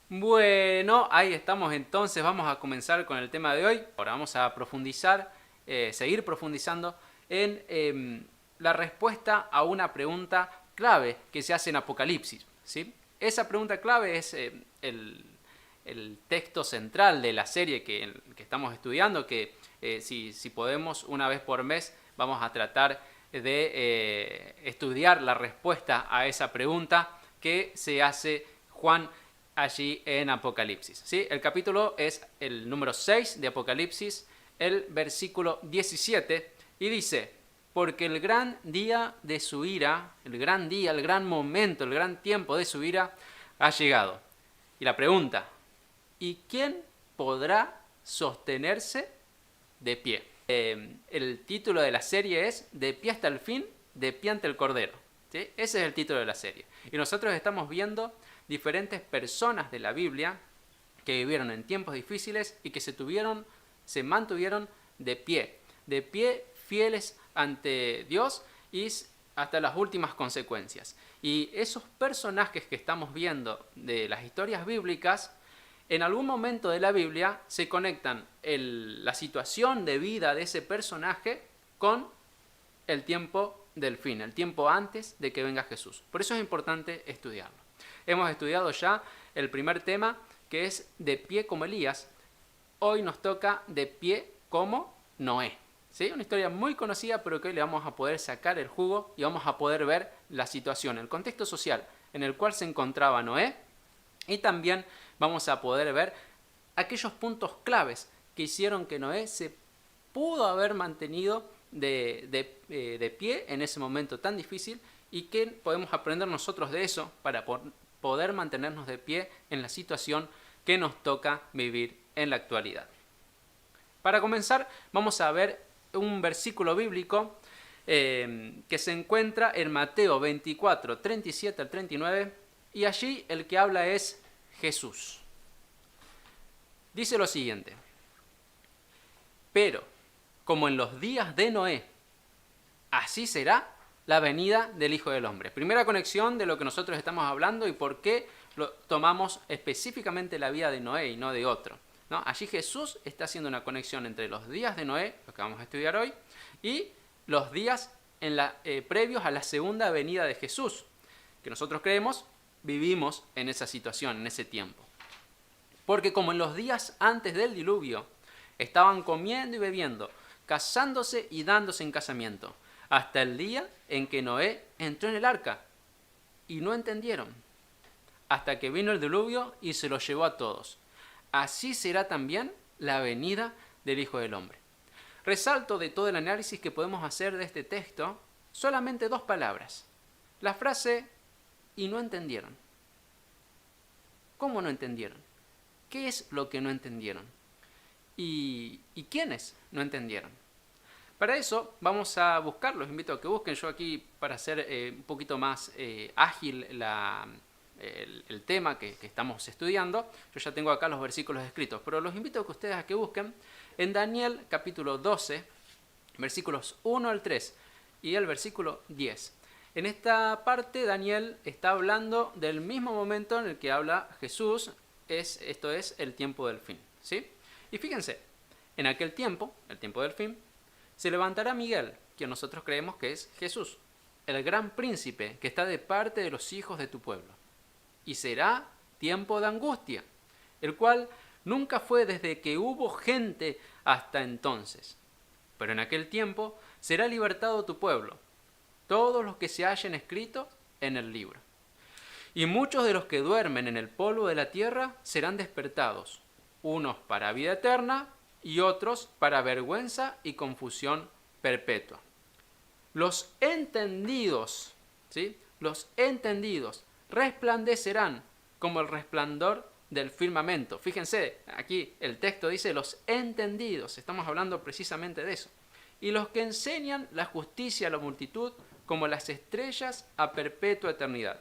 Bueno, ahí estamos entonces, vamos a comenzar con el tema de hoy. Ahora vamos a profundizar, seguir profundizando en la respuesta a una pregunta clave que se hace en Apocalipsis, ¿sí? Esa pregunta clave es el texto central de la serie que estamos estudiando, que si podemos una vez por mes vamos a tratar de estudiar la respuesta a esa pregunta que se hace Juan allí en Apocalipsis, ¿sí? El capítulo es el número 6 de Apocalipsis, el versículo 17, y dice: porque el gran día de su ira, el gran día, el gran momento, el gran tiempo de su ira ha llegado. Y la pregunta: ¿y quién podrá sostenerse de pie? El título de la serie es De pie hasta el fin, de pie ante el Cordero, ¿sí? Ese es el título de la serie. Y nosotros estamos viendo diferentes personas de la Biblia que vivieron en tiempos difíciles y que se mantuvieron de pie fieles ante Dios y hasta las últimas consecuencias. Y esos personajes que estamos viendo de las historias bíblicas, en algún momento de la Biblia se conectan la situación de vida de ese personaje con el tiempo del fin, el tiempo antes de que venga Jesús. Por eso es importante estudiarlo. Hemos estudiado ya el primer tema, que es de pie como Elías. Hoy nos toca de pie como Noé, ¿sí? Una historia muy conocida, pero que hoy le vamos a poder sacar el jugo y vamos a poder ver la situación, el contexto social en el cual se encontraba Noé, y también vamos a poder ver aquellos puntos claves que hicieron que Noé se pudo haber mantenido de pie en ese momento tan difícil, y que podemos aprender nosotros de eso para poder mantenernos de pie en la situación que nos toca vivir en la actualidad. Para comenzar, vamos a ver un versículo bíblico que se encuentra en Mateo 24, 37 al 39, y allí el que habla es Jesús. Dice lo siguiente: pero, como en los días de Noé, así será la venida del Hijo del Hombre. Primera conexión de lo que nosotros estamos hablando y por qué tomamos específicamente la vida de Noé y no de otro, ¿no? Allí Jesús está haciendo una conexión entre los días de Noé, lo que vamos a estudiar hoy, y los días previos a la segunda venida de Jesús, que nosotros creemos vivimos en esa situación, en ese tiempo. Porque como en los días antes del diluvio, estaban comiendo y bebiendo, casándose y dándose en casamiento, hasta el día en que Noé entró en el arca, y no entendieron, hasta que vino el diluvio y se los llevó a todos. Así será también la venida del Hijo del Hombre. Resalto de todo el análisis que podemos hacer de este texto solamente dos palabras. La frase "y no entendieron". ¿Cómo no entendieron? ¿Qué es lo que no entendieron? ¿Y quiénes no entendieron? Para eso vamos a buscar, los invito a que busquen. Yo aquí, para hacer un poquito más ágil el tema que estamos estudiando, yo ya tengo acá los versículos escritos, pero los invito a que ustedes a que busquen en Daniel capítulo 12, versículos 1 al 3 y el versículo 10. En esta parte Daniel está hablando del mismo momento en el que habla Jesús, esto es el tiempo del fin, ¿sí? Y fíjense, en aquel tiempo, el tiempo del fin, se levantará Miguel, quien nosotros creemos que es Jesús, el gran príncipe que está de parte de los hijos de tu pueblo. Y será tiempo de angustia, el cual nunca fue desde que hubo gente hasta entonces. Pero en aquel tiempo será libertado tu pueblo, todos los que se hallen escritos en el libro. Y muchos de los que duermen en el polvo de la tierra serán despertados, unos para vida eterna y otros para vergüenza y confusión perpetua. Los entendidos, ¿sí? Los entendidos resplandecerán como el resplandor del firmamento. Fíjense, aquí el texto dice los entendidos, estamos hablando precisamente de eso. Y los que enseñan la justicia a la multitud como las estrellas a perpetua eternidad.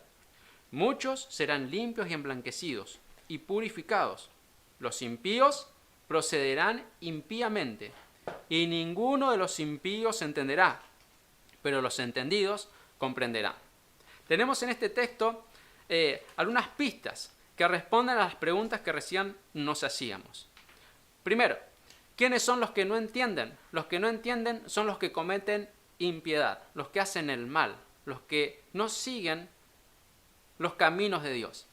Muchos serán limpios y emblanquecidos y purificados. Los impíos procederán impíamente, y ninguno de los impíos entenderá, pero los entendidos comprenderán. Tenemos en este texto algunas pistas que responden a las preguntas que recién nos hacíamos. Primero, ¿quiénes son los que no entienden? Los que no entienden son los que cometen impiedad, los que hacen el mal, los que no siguen los caminos de Dios.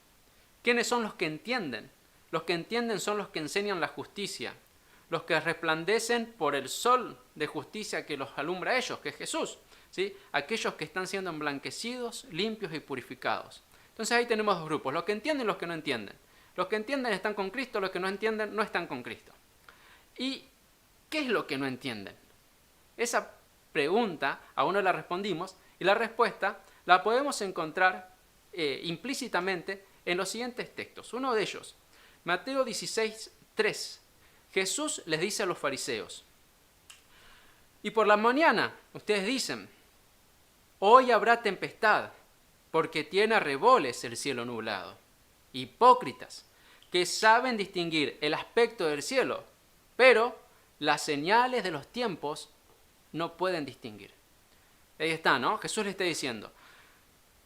¿Quiénes son los que entienden? Los que entienden son los que enseñan la justicia, los que resplandecen por el sol de justicia que los alumbra a ellos, que es Jesús, ¿sí? Aquellos que están siendo emblanquecidos, limpios y purificados. Entonces ahí tenemos dos grupos, los que entienden y los que no entienden. Los que entienden están con Cristo, los que no entienden no están con Cristo. ¿Y qué es lo que no entienden? Esa pregunta aún no la respondimos y la respuesta la podemos encontrar implícitamente en los siguientes textos. Uno de ellos, Mateo 16:3. Jesús les dice a los fariseos: y por la mañana ustedes dicen, hoy habrá tempestad, porque tiene arreboles el cielo nublado. Hipócritas, que saben distinguir el aspecto del cielo, pero las señales de los tiempos no pueden distinguir. Ahí está, ¿no? Jesús le está diciendo,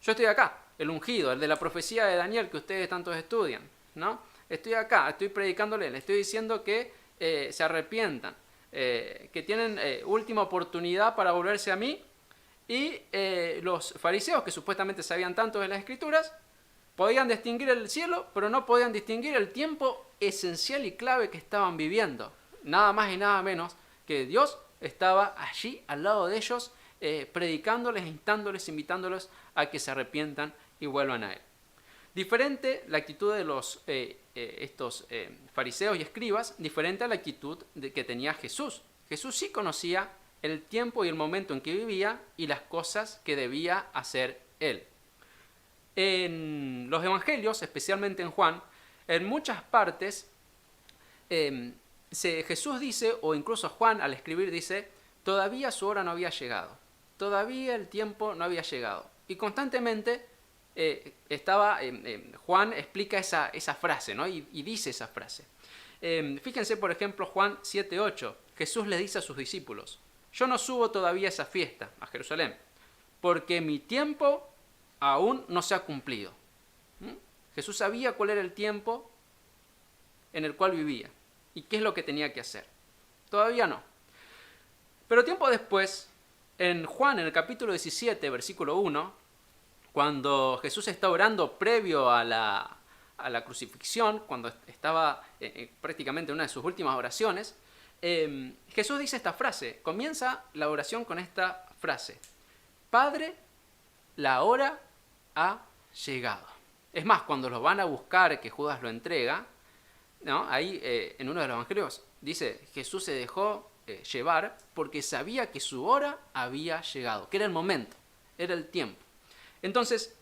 yo estoy acá, el ungido, el de la profecía de Daniel que ustedes tantos estudian, ¿no? Estoy acá, estoy predicándole, le estoy diciendo que se arrepientan, que tienen última oportunidad para volverse a mí, y los fariseos, que supuestamente sabían tanto de las Escrituras, podían distinguir el cielo, pero no podían distinguir el tiempo esencial y clave que estaban viviendo. Nada más y nada menos que Dios estaba allí al lado de ellos, predicándoles, instándoles, invitándolos a que se arrepientan y vuelvan a Él. Diferente la actitud de estos fariseos y escribas, diferente a la actitud que tenía Jesús. Jesús sí conocía el tiempo y el momento en que vivía y las cosas que debía hacer Él. En los evangelios, especialmente en Juan, en muchas partes Jesús dice, o incluso Juan al escribir dice, todavía su hora no había llegado, todavía el tiempo no había llegado. Y constantemente Juan explica esa frase, ¿no? y dice esa frase. Fíjense, por ejemplo, Juan 7:8. Jesús le dice a sus discípulos, yo no subo todavía a esa fiesta, a Jerusalén, porque mi tiempo aún no se ha cumplido. Jesús sabía cuál era el tiempo en el cual vivía y qué es lo que tenía que hacer. Todavía no. Pero tiempo después, en Juan, en el capítulo 17, versículo 1, cuando Jesús está orando previo a la crucifixión, cuando estaba prácticamente en una de sus últimas oraciones, Jesús dice esta frase, comienza la oración con esta frase, Padre, la hora ha llegado. Es más, cuando lo van a buscar, que Judas lo entrega, ¿no? Ahí en uno de los evangelios dice, Jesús se dejó llevar porque sabía que su hora había llegado, que era el momento, era el tiempo. Entonces,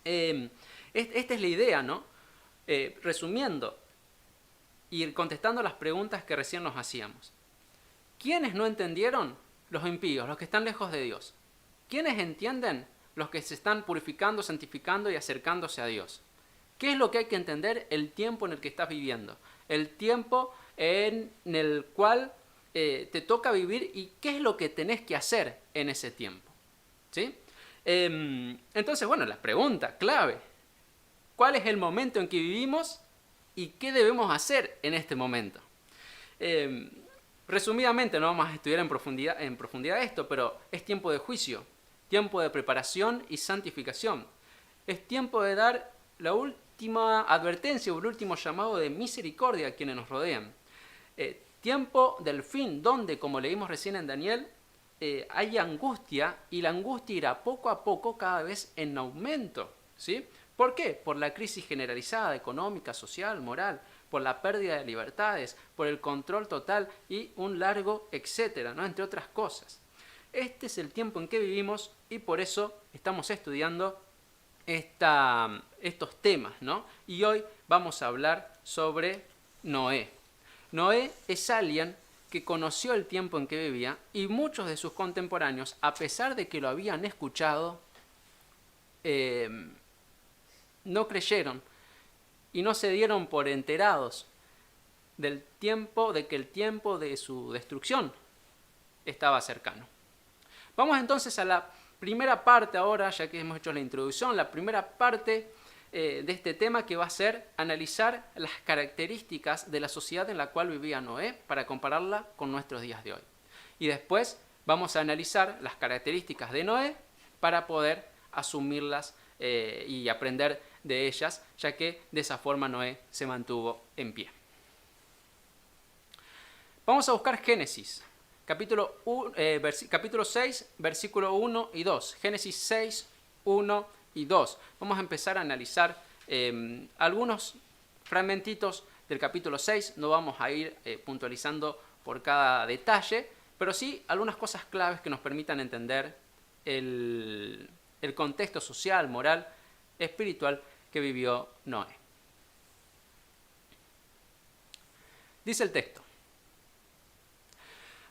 esta es la idea, ¿no? Resumiendo y contestando las preguntas que recién nos hacíamos. ¿Quiénes no entendieron? Los impíos, los que están lejos de Dios. ¿Quiénes entienden? Los que se están purificando, santificando y acercándose a Dios. ¿Qué es lo que hay que entender? El tiempo en el que estás viviendo. El tiempo en el cual te toca vivir y qué es lo que tenés que hacer en ese tiempo. ¿Sí? Entonces, bueno, la pregunta clave. ¿Cuál es el momento en que vivimos y qué debemos hacer en este momento? Resumidamente, no vamos a estudiar en profundidad esto, pero es tiempo de juicio, tiempo de preparación y santificación. Es tiempo de dar la última advertencia o el último llamado de misericordia a quienes nos rodean. Tiempo del fin, donde, como leímos recién en Daniel, hay angustia y la angustia irá poco a poco cada vez en aumento. ¿Sí? ¿Por qué? Por la crisis generalizada, económica, social, moral, por la pérdida de libertades, por el control total y un largo etcétera, ¿no? Entre otras cosas. Este es el tiempo en que vivimos y por eso estamos estudiando estos temas, ¿no? Y hoy vamos a hablar sobre Noé. Noé es alguien que conoció el tiempo en que vivía y muchos de sus contemporáneos, a pesar de que lo habían escuchado, no creyeron y no se dieron por enterados de que el tiempo de su destrucción estaba cercano. Vamos entonces a la primera parte ahora, ya que hemos hecho la introducción, la primera parte de este tema, que va a ser analizar las características de la sociedad en la cual vivía Noé para compararla con nuestros días de hoy. Y después vamos a analizar las características de Noé para poder asumirlas y aprender de ellas, ya que de esa forma Noé se mantuvo en pie. Vamos a buscar Génesis, capítulo 6, versículo 1 y 2. Génesis 6, 1 y 2. Vamos a empezar a analizar algunos fragmentitos del capítulo 6. No vamos a ir puntualizando por cada detalle, pero sí algunas cosas claves que nos permitan entender el contexto social, moral, espiritual que vivió Noé. Dice el texto: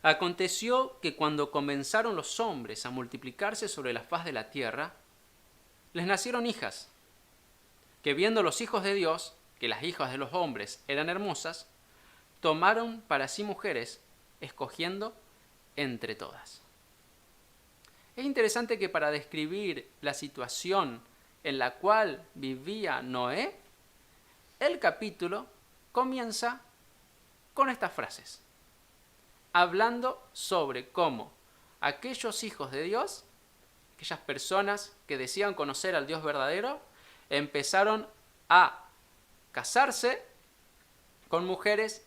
aconteció que cuando comenzaron los hombres a multiplicarse sobre la faz de la tierra, les nacieron hijas, que viendo los hijos de Dios, que las hijas de los hombres eran hermosas, tomaron para sí mujeres, escogiendo entre todas. Es interesante que para describir la situación en la cual vivía Noé, el capítulo comienza con estas frases, hablando sobre cómo aquellos hijos de Dios, aquellas personas que decían conocer al Dios verdadero, empezaron a casarse con mujeres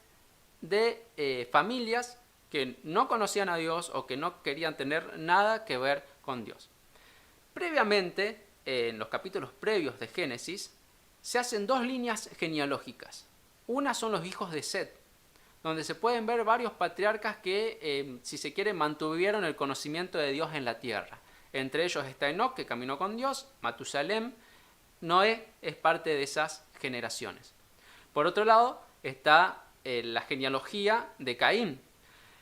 de familias que no conocían a Dios o que no querían tener nada que ver con Dios. Previamente, en los capítulos previos de Génesis, se hacen dos líneas genealógicas. Una son los hijos de Set, donde se pueden ver varios patriarcas que, si se quiere, mantuvieron el conocimiento de Dios en la tierra. Entre ellos está Enoc, que caminó con Dios, Matusalem. Noé es parte de esas generaciones. Por otro lado, está la genealogía de Caín.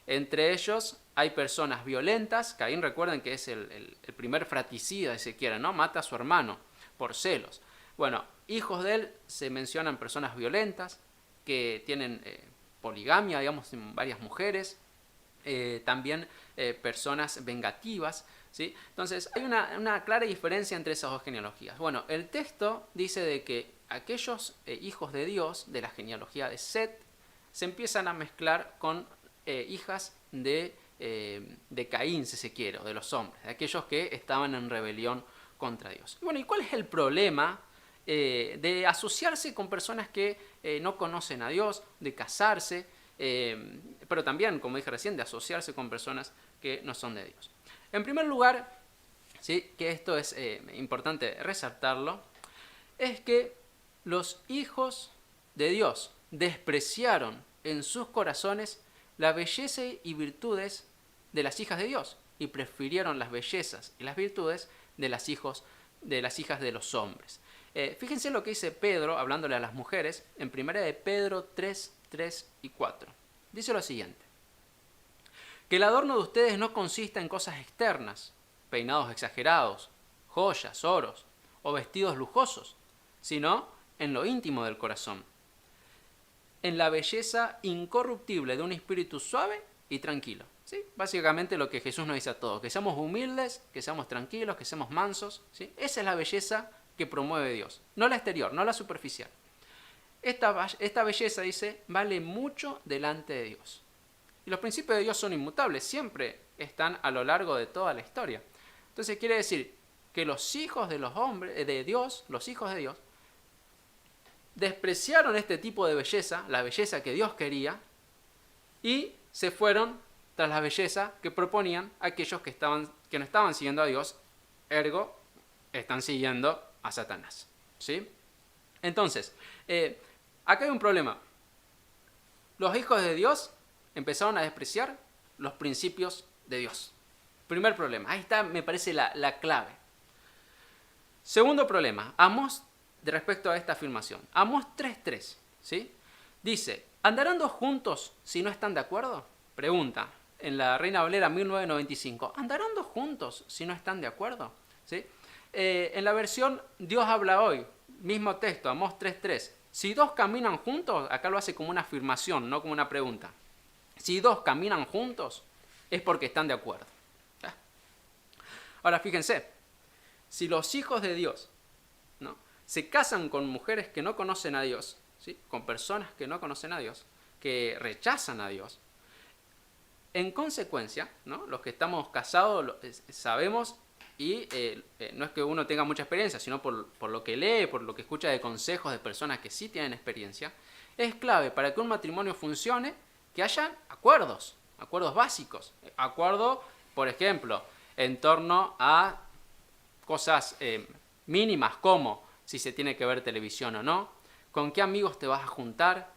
Entre ellos hay personas violentas. Caín, recuerden que es el primer fratricida, si se quiere, ¿no? Mata a su hermano por celos. Bueno, hijos de él se mencionan personas violentas que tienen poligamia, digamos, en varias mujeres. También personas vengativas, ¿sí? Entonces hay una clara diferencia entre esas dos genealogías. Bueno, el texto dice de que aquellos hijos de Dios de la genealogía de Set se empiezan a mezclar con hijas de Caín, si se quiere, o de los hombres, de aquellos que estaban en rebelión contra Dios. Y bueno, ¿y cuál es el problema de asociarse con personas que no conocen a Dios, de casarse, pero también, como dije recién, de asociarse con personas que no son de Dios? En primer lugar, ¿sí?, que esto es importante resaltarlo, es que los hijos de Dios despreciaron en sus corazones la belleza y virtudes de las hijas de Dios y prefirieron las bellezas y las virtudes de las hijas de los hombres. Fíjense lo que dice Pedro, hablándole a las mujeres, en 1 de Pedro 3, 3 y 4. Dice lo siguiente: que el adorno de ustedes no consista en cosas externas, peinados exagerados, joyas, oros o vestidos lujosos, sino en lo íntimo del corazón, en la belleza incorruptible de un espíritu suave y tranquilo. ¿Sí? Básicamente lo que Jesús nos dice a todos, que seamos humildes, que seamos tranquilos, que seamos mansos. ¿Sí? Esa es la belleza que promueve Dios, no la exterior, no la superficial. Esta belleza, dice, vale mucho delante de Dios. Y los principios de Dios son inmutables, siempre están a lo largo de toda la historia. Entonces quiere decir que los hijos de los hombres, de Dios, los hijos de Dios, despreciaron este tipo de belleza, la belleza que Dios quería, y se fueron tras la belleza que proponían aquellos que no estaban siguiendo a Dios, ergo, están siguiendo a Satanás. ¿Sí? Entonces, acá hay un problema. Los hijos de Dios empezaron a despreciar los principios de Dios. Primer problema. Ahí está, me parece, la clave. Segundo problema. Amós, de respecto a esta afirmación. Amós 3.3. ¿Sí? Dice, ¿andarán dos juntos si no están de acuerdo? Pregunta. En la Reina Valera 1995. ¿Andarán dos juntos si no están de acuerdo? ¿Sí? En la versión Dios habla hoy, mismo texto, Amós 3.3. Si dos caminan juntos, acá lo hace como una afirmación, no como una pregunta. Si dos caminan juntos, es porque están de acuerdo. Ahora fíjense, si los hijos de Dios, ¿no?, se casan con mujeres que no conocen a Dios, ¿sí? Con personas que no conocen a Dios, que rechazan a Dios. En consecuencia, ¿no? Los que estamos casados sabemos, y no es que uno tenga mucha experiencia, sino por lo que lee, por lo que escucha de consejos de personas que sí tienen experiencia, es clave para que un matrimonio funcione que haya acuerdos básicos. Acuerdo, por ejemplo, en torno a cosas mínimas como si se tiene que ver televisión o no, con qué amigos te vas a juntar,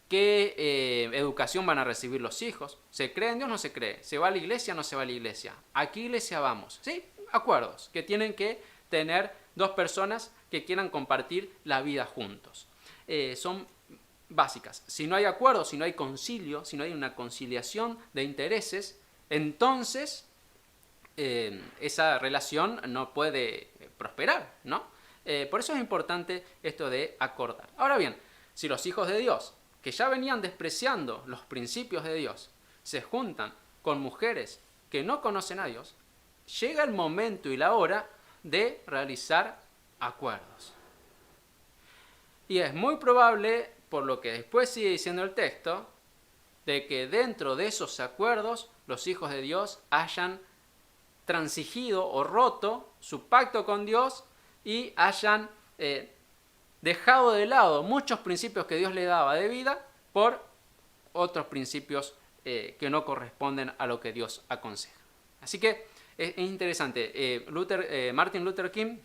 qué educación van a recibir los hijos, ¿se cree en Dios o no se cree? ¿Se va a la iglesia o no se va a la iglesia? ¿A qué iglesia vamos? ¿Sí? Acuerdos que tienen que tener dos personas que quieran compartir la vida juntos. Son básicas. Si no hay acuerdo, si no hay concilio, si no hay una conciliación de intereses, entonces esa relación no puede prosperar, ¿no? Por eso es importante esto de acordar. Ahora bien, si los hijos de Dios, que ya venían despreciando los principios de Dios, se juntan con mujeres que no conocen a Dios, llega el momento y la hora de realizar acuerdos. Y es muy probable, por lo que después sigue diciendo el texto, de que dentro de esos acuerdos los hijos de Dios hayan transigido o roto su pacto con Dios y hayan dejado de lado muchos principios que Dios le daba de vida por otros principios que no corresponden a lo que Dios aconseja. Así que es interesante. Martin Luther King,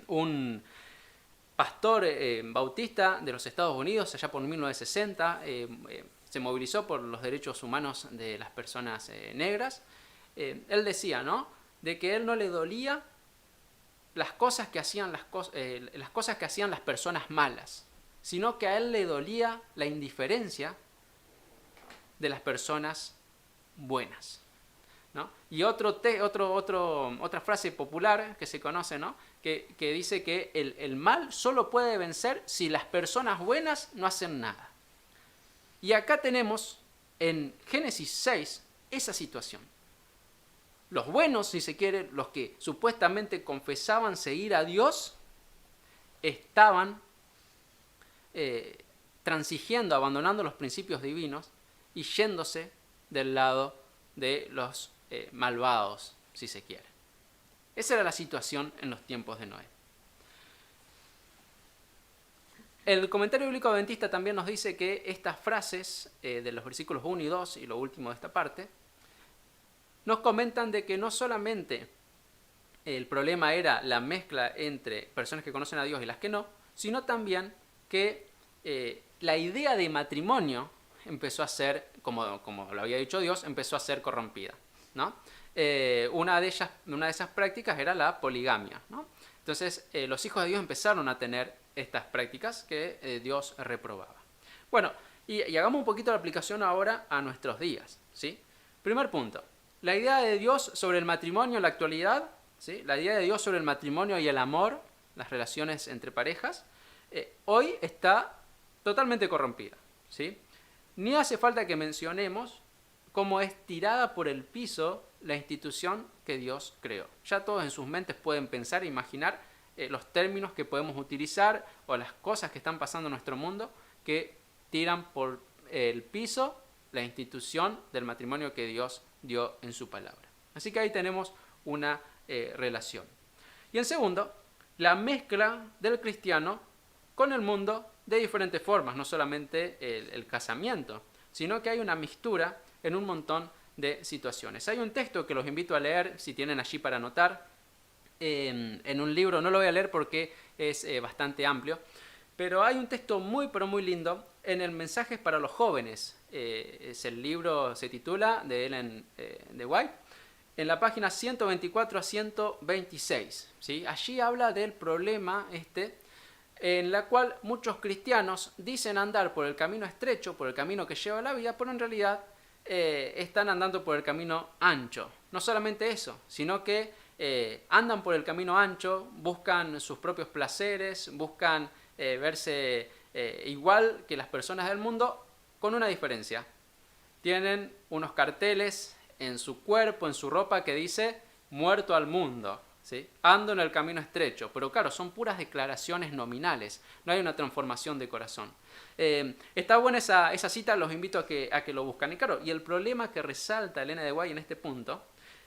un pastor bautista de los Estados Unidos, allá por 1960, se movilizó por los derechos humanos de las personas negras. Él decía, ¿no?, de que él no le dolía las cosas que hacían las cosas que hacían las personas malas, sino que a él le dolía la indiferencia de las personas buenas, ¿no? Y otra frase popular que se conoce, ¿no?, que dice que el mal solo puede vencer si las personas buenas no hacen nada. Y acá tenemos en Génesis 6 esa situación. Los buenos, si se quiere, los que supuestamente confesaban seguir a Dios, estaban transigiendo, abandonando los principios divinos y yéndose del lado de los malvados, si se quiere. Esa era la situación en los tiempos de Noé. El comentario bíblico adventista también nos dice que estas frases de los versículos 1 y 2 y lo último de esta parte nos comentan de que no solamente el problema era la mezcla entre personas que conocen a Dios y las que no, sino también que la idea de matrimonio empezó a ser, como lo había dicho Dios, empezó a ser corrompida, ¿no? Una de esas prácticas era la poligamia, ¿no? Entonces los hijos de Dios empezaron a tener estas prácticas que Dios reprobaba. Bueno, y hagamos un poquito la aplicación ahora a nuestros días, ¿sí? Primer punto. La idea de Dios sobre el matrimonio en la actualidad, ¿sí?, la idea de Dios sobre el matrimonio y el amor, las relaciones entre parejas, hoy está totalmente corrompida, ¿sí? Ni hace falta que mencionemos cómo es tirada por el piso la institución que Dios creó. Ya todos en sus mentes pueden pensar e imaginar los términos que podemos utilizar o las cosas que están pasando en nuestro mundo que tiran por el piso la institución del matrimonio que Dios dio en su palabra. Así que ahí tenemos una relación. Y en segundo, la mezcla del cristiano con el mundo de diferentes formas, no solamente el casamiento, sino que hay una mixtura en un montón de situaciones. Hay un texto que los invito a leer, si tienen allí para anotar, en un libro, no lo voy a leer porque es bastante amplio, pero hay un texto muy pero muy lindo en el Mensajes para los Jóvenes. El libro se titula de Ellen de White, en la página 124 a 126. ¿Sí? Allí habla del problema en la cual muchos cristianos dicen andar por el camino estrecho, por el camino que lleva a la vida, pero en realidad están andando por el camino ancho. No solamente eso, sino que andan por el camino ancho, buscan sus propios placeres, buscan verse igual que las personas del mundo, con una diferencia. Tienen unos carteles en su cuerpo, en su ropa, que dice muerto al mundo, ¿sí? Ando en el camino estrecho. Pero claro, son puras declaraciones nominales. No hay una transformación de corazón. Está buena esa cita, los invito a que lo buscan. Y claro, y el problema que resalta Elena de White en este punto,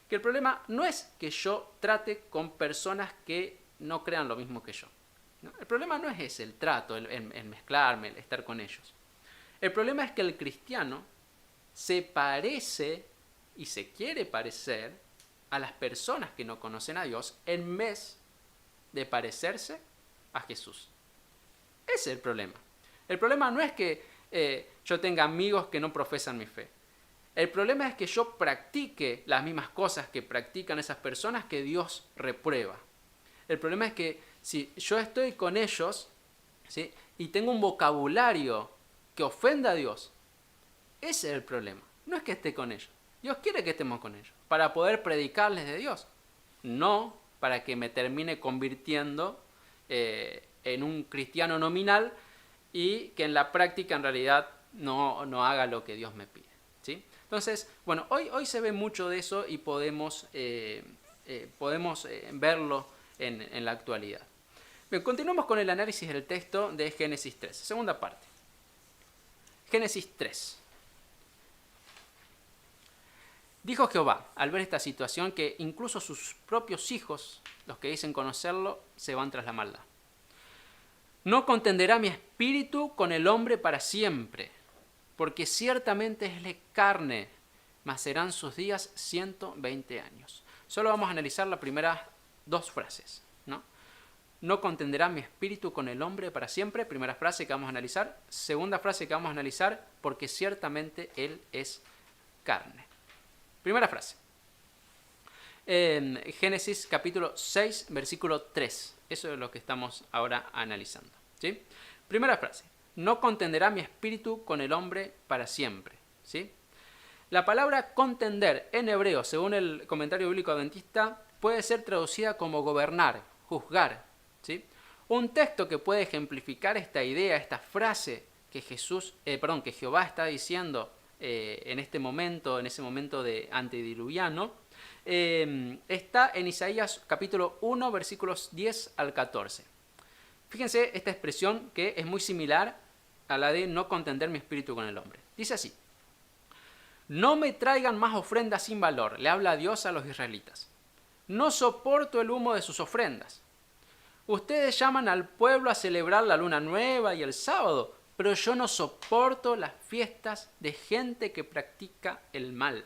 que el problema no es que yo trate con personas que no crean lo mismo que yo, ¿no? El problema no es ese, el trato, el mezclarme, el estar con ellos. El problema es que el cristiano se parece y se quiere parecer a las personas que no conocen a Dios en vez de parecerse a Jesús. Ese es el problema. El problema no es que yo tenga amigos que no profesan mi fe. El problema es que yo practique las mismas cosas que practican esas personas que Dios reprueba. El problema es que si yo estoy con ellos, ¿sí?, y tengo un vocabulario que ofenda a Dios, ese es el problema. No es que esté con ellos. Dios quiere que estemos con ellos para poder predicarles de Dios. No para que me termine convirtiendo en un cristiano nominal y que en la práctica en realidad no haga lo que Dios me pide, ¿sí? Entonces, bueno, hoy se ve mucho de eso y podemos verlo en la actualidad. Bien, continuamos con el análisis del texto de Génesis 3, segunda parte. Génesis 3. Dijo Jehová, al ver esta situación, que incluso sus propios hijos, los que dicen conocerlo, se van tras la maldad. No contenderá mi espíritu con el hombre para siempre, porque ciertamente es de carne, mas serán sus días 120 años. Solo vamos a analizar las primeras dos frases, ¿no? No contenderá mi espíritu con el hombre para siempre, primera frase que vamos a analizar. Segunda frase que vamos a analizar, porque ciertamente él es carne. Primera frase. En Génesis capítulo 6, versículo 3. Eso es lo que estamos ahora analizando, ¿sí? Primera frase. No contenderá mi espíritu con el hombre para siempre, ¿sí? La palabra contender en hebreo, según el comentario bíblico adventista, puede ser traducida como gobernar, juzgar, ¿sí? Un texto que puede ejemplificar esta idea, esta frase que Jehová está diciendo en ese momento de antediluviano, está en Isaías capítulo 1, versículos 10 al 14. Fíjense esta expresión que es muy similar a la de no contender mi espíritu con el hombre. Dice así: no me traigan más ofrendas sin valor, le habla Dios a los israelitas. No soporto el humo de sus ofrendas. Ustedes llaman al pueblo a celebrar la luna nueva y el sábado, pero yo no soporto las fiestas de gente que practica el mal.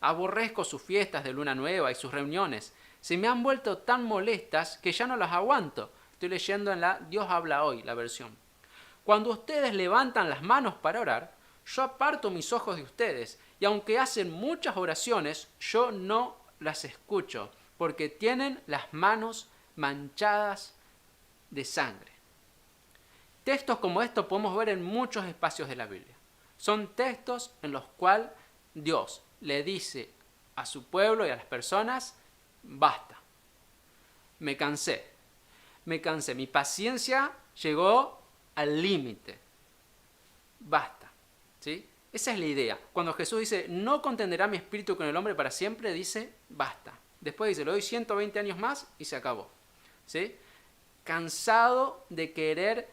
Aborrezco sus fiestas de luna nueva y sus reuniones. Se me han vuelto tan molestas que ya no las aguanto. Estoy leyendo en la Dios habla hoy, la versión. Cuando ustedes levantan las manos para orar, yo aparto mis ojos de ustedes, y aunque hacen muchas oraciones, yo no las escucho, porque tienen las manos manchadas de sangre. Textos como estos podemos ver en muchos espacios de la Biblia. Son textos en los cuales Dios le dice a su pueblo y a las personas: basta, me cansé, mi paciencia llegó al límite, basta, ¿sí? Esa es la idea. Cuando Jesús dice, no contenderá mi espíritu con el hombre para siempre, dice, basta. Después dice, le doy 120 años más y se acabó, ¿sí? Cansado de querer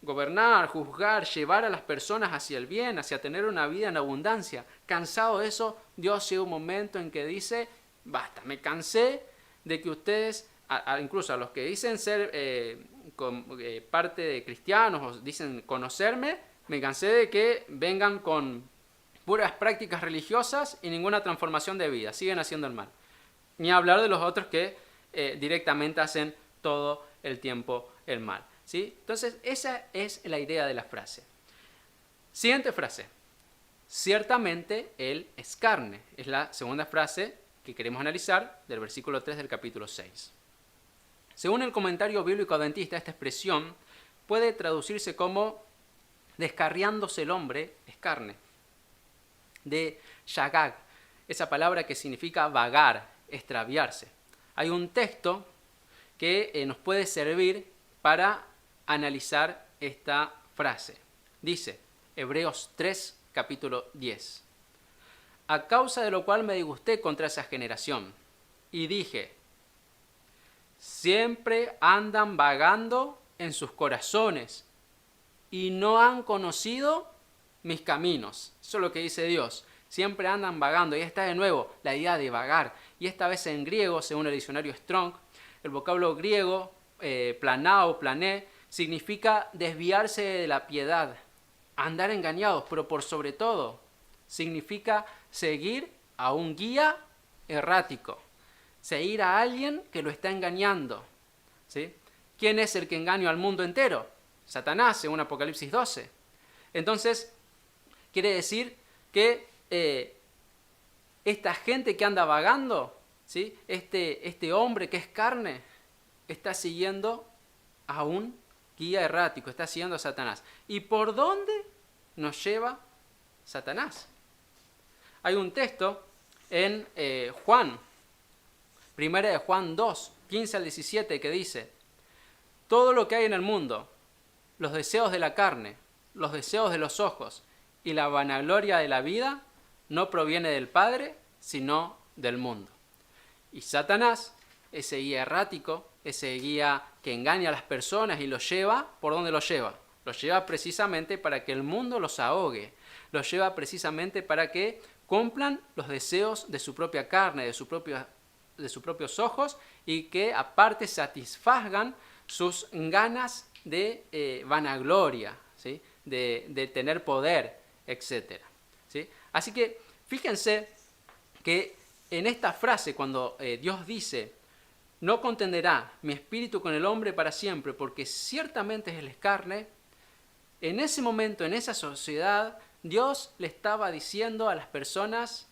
gobernar, juzgar, llevar a las personas hacia el bien, hacia tener una vida en abundancia. Cansado de eso, Dios llega un momento en que dice, basta, me cansé de que ustedes, incluso a los que dicen ser parte de cristianos o dicen conocerme, me cansé de que vengan con puras prácticas religiosas y ninguna transformación de vida, siguen haciendo el mal. Ni hablar de los otros que directamente hacen todo el tiempo el mal, ¿sí? Entonces, esa es la idea de la frase. Siguiente frase. Ciertamente Él es carne. Es la segunda frase que queremos analizar del versículo 3 del capítulo 6. Según el comentario bíblico adventista, esta expresión puede traducirse como descarriándose el hombre es carne. De shagag, esa palabra que significa vagar, extraviarse. Hay un texto que nos puede servir para analizar esta frase. Dice, Hebreos 3, capítulo 10. A causa de lo cual me disgusté contra esa generación, y dije, siempre andan vagando en sus corazones y no han conocido mis caminos. Eso es lo que dice Dios. Siempre andan vagando. Y está de nuevo la idea de vagar. Y esta vez en griego, según el diccionario Strong, el vocablo griego, planao, plané, significa desviarse de la piedad, andar engañados, pero por sobre todo significa seguir a un guía errático, seguir a alguien que lo está engañando. ¿Sí? ¿Quién es el que engaña al mundo entero? Satanás, según Apocalipsis 12. Entonces, quiere decir que esta gente que anda vagando, ¿sí? este hombre que es carne, está siguiendo a un guía errático, está siguiendo a Satanás. ¿Y por dónde nos lleva Satanás? Hay un texto en Juan, primera de Juan 2, 15 al 17, que dice: todo lo que hay en el mundo, los deseos de la carne, los deseos de los ojos y la vanagloria de la vida, no proviene del Padre, sino del mundo. Y Satanás, ese guía errático, ese guía que engaña a las personas y los lleva, ¿por dónde los lleva? Los lleva precisamente para que el mundo los ahogue. Los lleva precisamente para que cumplan los deseos de su propia carne, de sus propios ojos, y que aparte satisfagan sus ganas de vanagloria, ¿sí? de tener poder, etc. ¿Sí? Así que fíjense que en esta frase, cuando Dios dice: no contenderá mi espíritu con el hombre para siempre, porque ciertamente él es carne, en ese momento, en esa sociedad, Dios le estaba diciendo a las personas: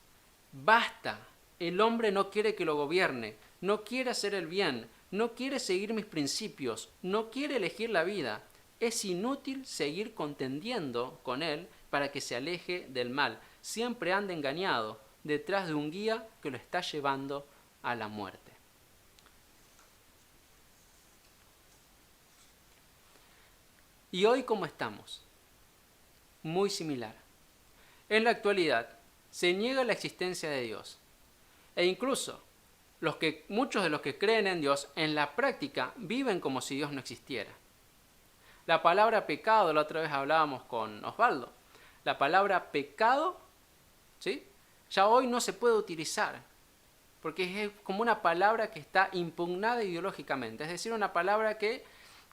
basta, el hombre no quiere que lo gobierne, no quiere hacer el bien, no quiere seguir mis principios, no quiere elegir la vida. Es inútil seguir contendiendo con él para que se aleje del mal. Siempre anda engañado detrás de un guía que lo está llevando a la muerte. ¿Y hoy cómo estamos? Muy similar. En la actualidad se niega la existencia de Dios. E incluso muchos de los que creen en Dios en la práctica viven como si Dios no existiera. La palabra pecado, la otra vez hablábamos con Osvaldo, la palabra pecado, ¿sí? Ya hoy no se puede utilizar, porque es como una palabra que está impugnada ideológicamente, es decir, una palabra que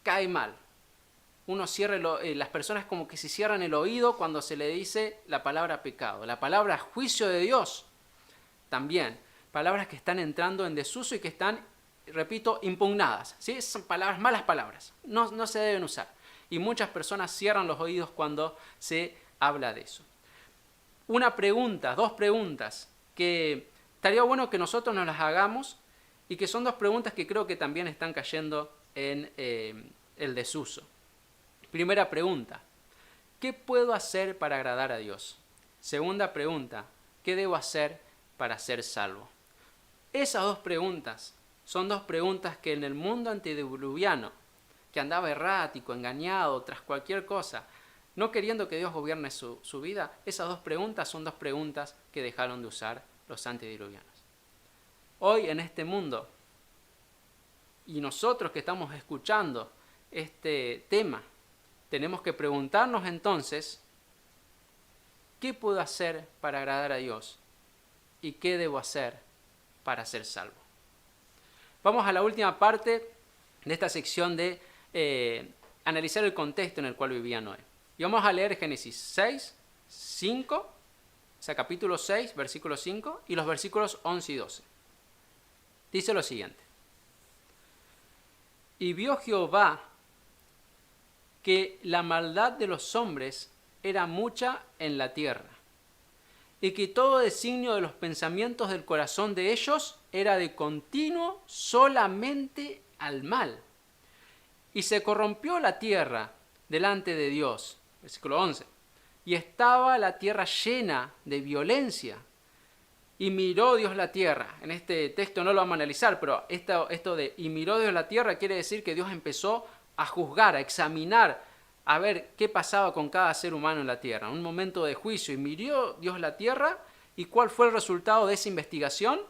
cae mal. Las personas como que se cierran el oído cuando se le dice la palabra pecado. La palabra juicio de Dios también. Palabras que están entrando en desuso y que están, repito, impugnadas. ¿Sí? Son malas palabras. No se deben usar. Y muchas personas cierran los oídos cuando se habla de eso. Dos preguntas que estaría bueno que nosotros nos las hagamos y que son dos preguntas que creo que también están cayendo en el desuso. Primera pregunta: ¿qué puedo hacer para agradar a Dios? Segunda pregunta: ¿qué debo hacer para ser salvo? Esas dos preguntas son dos preguntas que en el mundo antediluviano, que andaba errático, engañado, tras cualquier cosa, no queriendo que Dios gobierne su vida, esas dos preguntas son dos preguntas que dejaron de usar los antediluvianos. Hoy en este mundo, y nosotros que estamos escuchando este tema, tenemos que preguntarnos entonces: ¿qué puedo hacer para agradar a Dios? ¿Y qué debo hacer para ser salvo? Vamos a la última parte de esta sección de analizar el contexto en el cual vivía Noé. Y vamos a leer Génesis 6, 5, o sea, capítulo 6, versículo 5, y los versículos 11 y 12. Dice lo siguiente: y vio Jehová que la maldad de los hombres era mucha en la tierra, y que todo designio de los pensamientos del corazón de ellos era de continuo solamente al mal. Y se corrompió la tierra delante de Dios. Versículo 11. Y estaba la tierra llena de violencia. Y miró Dios la tierra. En este texto no lo vamos a analizar, pero esto de y miró Dios la tierra quiere decir que Dios empezó a juzgar, a examinar, a ver qué pasaba con cada ser humano en la tierra. Un momento de juicio. Y miró Dios la tierra. ¿Y cuál fue el resultado de esa investigación?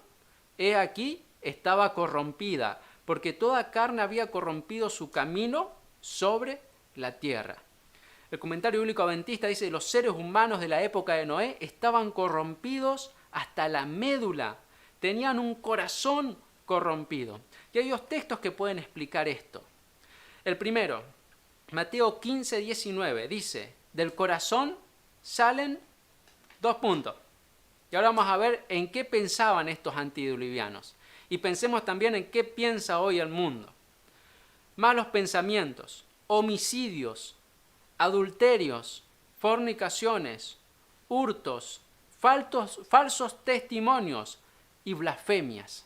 He aquí, estaba corrompida, porque toda carne había corrompido su camino sobre la tierra. El comentario bíblico adventista dice: los seres humanos de la época de Noé estaban corrompidos hasta la médula, tenían un corazón corrompido. Y hay dos textos que pueden explicar esto. El primero, Mateo 15, 19, dice: del corazón salen dos puntos. Y ahora vamos a ver en qué pensaban estos antediluvianos. Y pensemos también en qué piensa hoy el mundo. Malos pensamientos, homicidios, adulterios, fornicaciones, hurtos, falsos testimonios y blasfemias.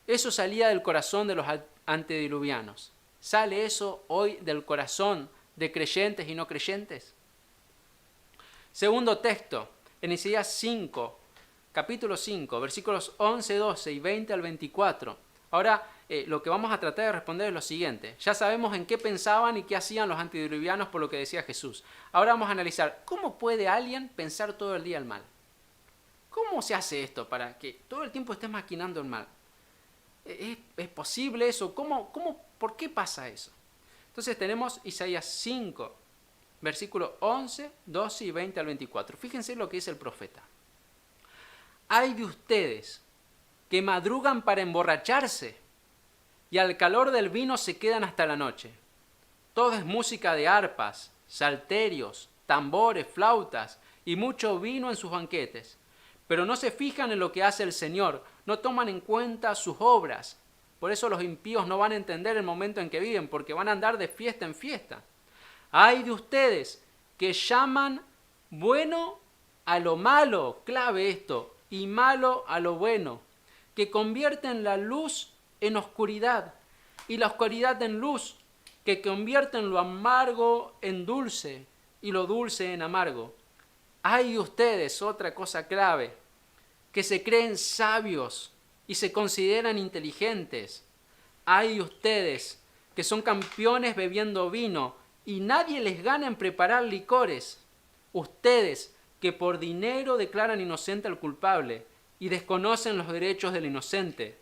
Eso salía del corazón de los antediluvianos. ¿Sale eso hoy del corazón de creyentes y no creyentes? Segundo texto, en Isaías 5, capítulo 5, versículos 11, 12 y 20 al 24. Ahora, lo que vamos a tratar de responder es lo siguiente. Ya sabemos en qué pensaban y qué hacían los antediluvianos por lo que decía Jesús. Ahora vamos a analizar cómo puede alguien pensar todo el día el mal. ¿Cómo se hace esto para que todo el tiempo estés maquinando el mal? ¿Es posible eso? ¿Por qué pasa eso? Entonces tenemos Isaías 5, versículos 11, 12 y 20 al 24. Fíjense lo que dice el profeta. Ay de ustedes que madrugan para emborracharse y al calor del vino se quedan hasta la noche. Todo es música de arpas, salterios, tambores, flautas y mucho vino en sus banquetes. Pero no se fijan en lo que hace el Señor, no toman en cuenta sus obras. Por eso los impíos no van a entender el momento en que viven, porque van a andar de fiesta en fiesta. Ay de ustedes que llaman bueno a lo malo, clave esto, y malo a lo bueno, que convierten la luz en oscuridad y la oscuridad en luz, que convierten lo amargo en dulce y lo dulce en amargo. Hay de ustedes, otra cosa clave, que se creen sabios y se consideran inteligentes. Hay de ustedes que son campeones bebiendo vino y nadie les gana en preparar licores. Ustedes que por dinero declaran inocente al culpable y desconocen los derechos del inocente.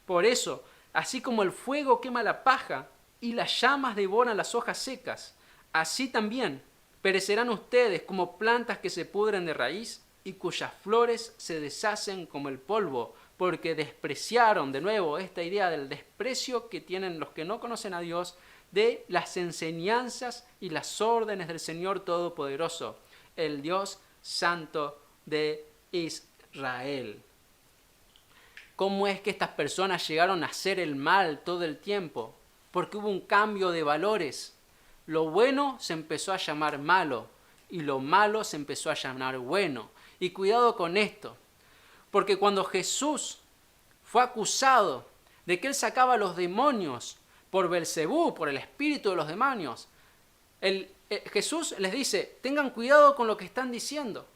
Por eso, así como el fuego quema la paja y las llamas devoran las hojas secas, así también perecerán ustedes como plantas que se pudren de raíz y cuyas flores se deshacen como el polvo, porque despreciaron, de nuevo, esta idea del desprecio que tienen los que no conocen a Dios, de las enseñanzas y las órdenes del Señor Todopoderoso, el Dios Santo de Israel. ¿Cómo es que estas personas llegaron a hacer el mal todo el tiempo? Porque hubo un cambio de valores. Lo bueno se empezó a llamar malo y lo malo se empezó a llamar bueno. Y cuidado con esto, porque cuando Jesús fue acusado de que él sacaba los demonios por Belcebú, por el espíritu de los demonios, Jesús les dice: tengan cuidado con lo que están diciendo,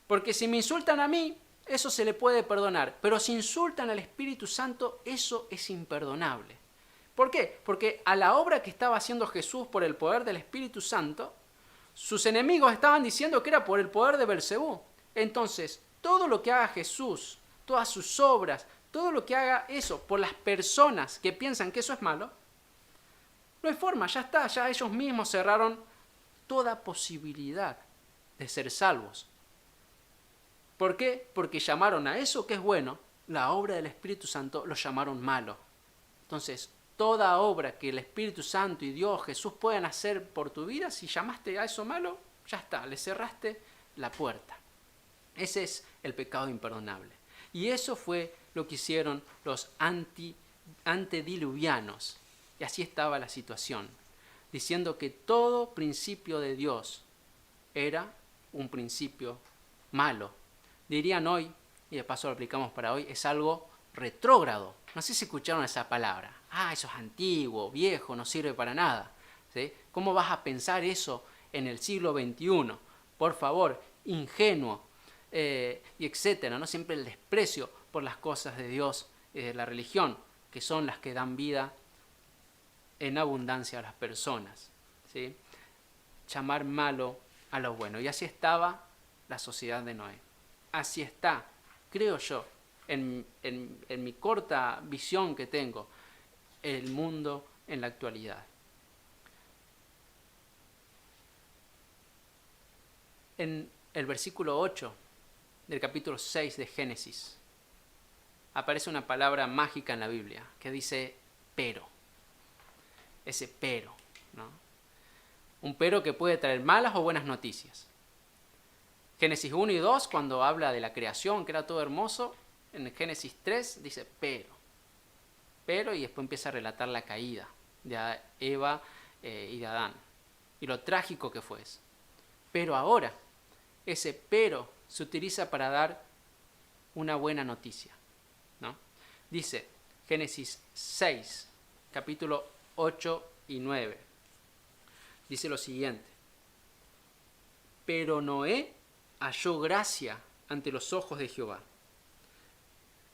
porque si me insultan a mí, eso se le puede perdonar, pero si insultan al Espíritu Santo, eso es imperdonable. ¿Por qué? Porque a la obra que estaba haciendo Jesús por el poder del Espíritu Santo, sus enemigos estaban diciendo que era por el poder de Belcebú. Entonces, todo lo que haga Jesús, todas sus obras, todo lo que haga eso por las personas que piensan que eso es malo, no hay forma, ya está, ya ellos mismos cerraron toda posibilidad de ser salvos. ¿Por qué? Porque llamaron a eso que es bueno, la obra del Espíritu Santo, lo llamaron malo. Entonces, toda obra que el Espíritu Santo y Dios, Jesús puedan hacer por tu vida, si llamaste a eso malo, ya está, le cerraste la puerta. Ese es el pecado imperdonable. Y eso fue lo que hicieron los antediluvianos. Y así estaba la situación, diciendo que todo principio de Dios era un principio malo. Dirían hoy, y de paso lo aplicamos para hoy, es algo retrógrado. No sé si escucharon esa palabra. Eso es antiguo, viejo, no sirve para nada. ¿Sí? ¿Cómo vas a pensar eso en el siglo XXI? Por favor, ingenuo, y etcétera, ¿no? Siempre el desprecio por las cosas de Dios y de la religión, que son las que dan vida en abundancia a las personas. ¿Sí? Llamar malo a lo bueno. Y así estaba la sociedad de Noé. Así está, creo yo, en mi corta visión que tengo. el mundo en la actualidad. En el versículo 8 del capítulo 6 de Génesis aparece una palabra mágica en la Biblia que dice pero. Ese pero, ¿no? Un pero que puede traer malas o buenas noticias. Génesis 1 y 2, cuando habla de la creación, que era todo hermoso, en Génesis 3 dice pero, y después empieza a relatar la caída de Eva y de Adán, y lo trágico que fue eso. Pero ahora, ese pero se utiliza para dar una buena noticia, ¿no? Dice Génesis 6, capítulo 8 y 9. Dice lo siguiente: pero Noé halló gracia ante los ojos de Jehová.